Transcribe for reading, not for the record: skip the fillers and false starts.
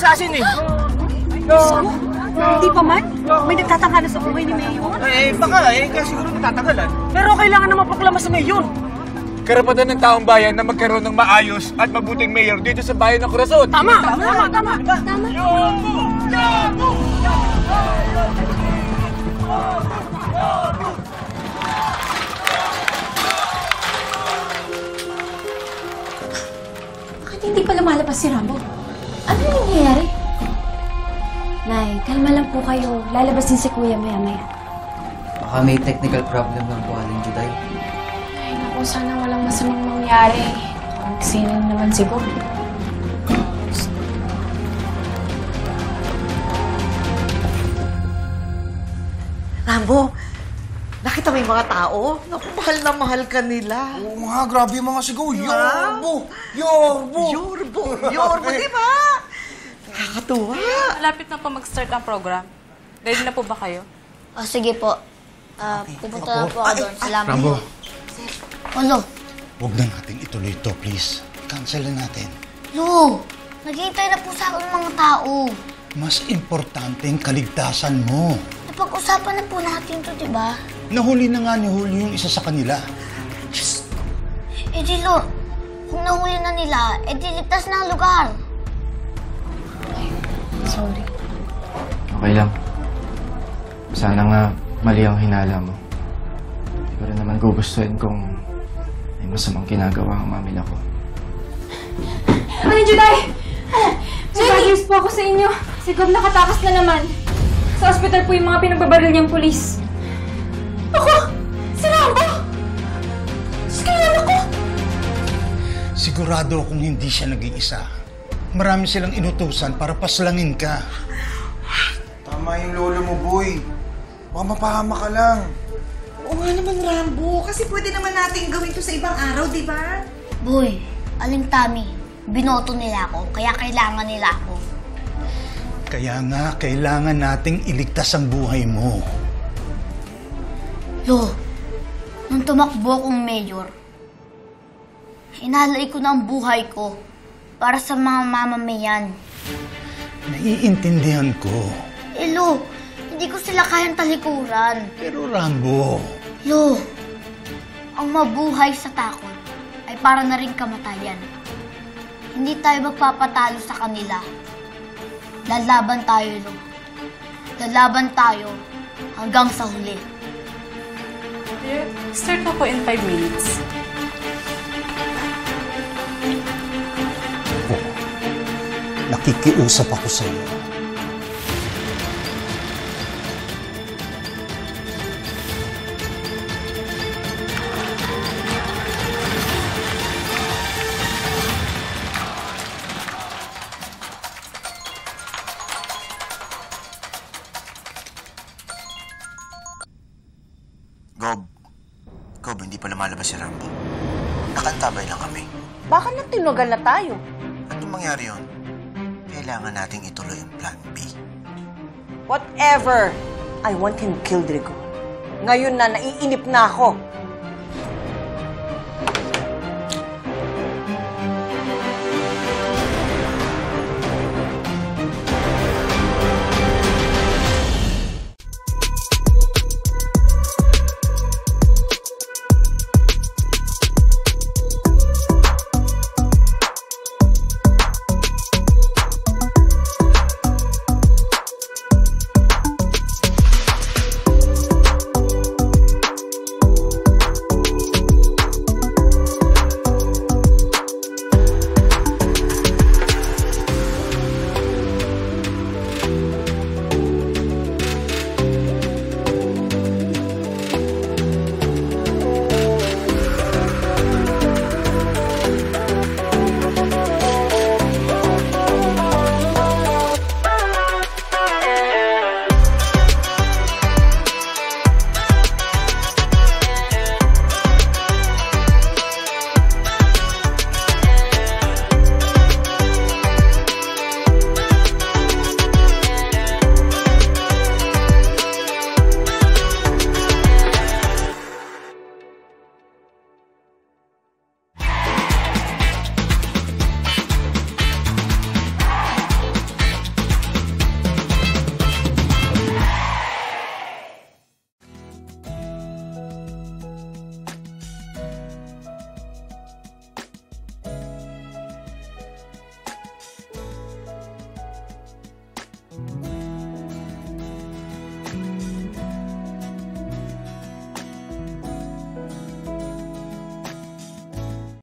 assassin eh. Hindi pa man? May nagtatangka na sa buhay ni Mayor? Baka kaya siguro natatagalan. Pero kailangan na maproklama sa Mayor. Karapatan ng taong bayan na magkaroon ng maayos at mabuting mayor dito sa bayan ng Corazon. Tama! Bakit hindi pa lumalabas si Rambo? Ano yung nangyayari? Nay, kalma lang po kayo. Lalabas din si Kuya maya-maya. Baka may technical problem lang po, Aling Juday. Ay, naku, sana walang masamang mangyari. Sining naman siguro. Rambo, nakita mo yung mga tao? Naku, mahal na mahal ka nila. Oo nga, grabe yung mga sigaw. Yorbo! Yorbo! Yorbo, di ba? Nakakatuwa. Malapit na po mag-start ang program. Ready na po ba kayo? O, sige po. Pupunta na po ako doon. Salamat. Rambo, Lo, huwag na natin ituloy ito, please. Cancel na natin. Lo, naghihintay na po sa akin ng mga tao. Mas importante ang kaligtasan mo. Napag-usapan na po natin to, di ba? Nahuli na nga ni Julio yung isa sa kanila. Eh di, Lo, kung nahuli na nila, eh di ligtas na ang lugar. Sorry. Okay lang. Sana nga mali ang hinala mo. Hindi ko rin naman gugustuhin kung may masamang ginagawa ang mamila ko. Aling Juday! May bad news po ako sa inyo. Si Gob nakatakas na naman. Sa ospital po yung mga pinagbabaril niyang pulis. Ako! Si Rambo! Kailan ako? Sigurado akong hindi siya nag-iisa. Marami silang inutusan para paslangin ka. Tama yung lolo mo, boy. Baka mapahama ka lang. Oo nga naman, Rambo. Kasi pwede naman natin gawin to sa ibang araw, di ba? Boy, Aling Tami, binoto nila ako, kaya kailangan nila ako. Kaya nga, kailangan nating iligtas ang buhay mo. Lo, nung tumakbo akong mayor, inalay ko na ang buhay ko para sa mga mamamayan. Naiintindihan ko. Lo, hindi ko sila kayang talikuran. Pero Rambo, Lo, ang mabuhay sa takot ay para na rin kamatayan. Hindi tayo magpapatalo sa kanila. Lalaban tayo, Lo. Lalaban tayo hanggang sa huli. Start na po in 5 minutes. nakikiusap ako sa iyo. Gob, hindi pa lumalabas si Rambo. Nakantabay lang kami. Baka nang tinugal na tayo. At nung mangyari yun, kailangan nating ituloy ang plan B. Whatever. I want him killed, Rico. Ngayon na, naiinip na ako.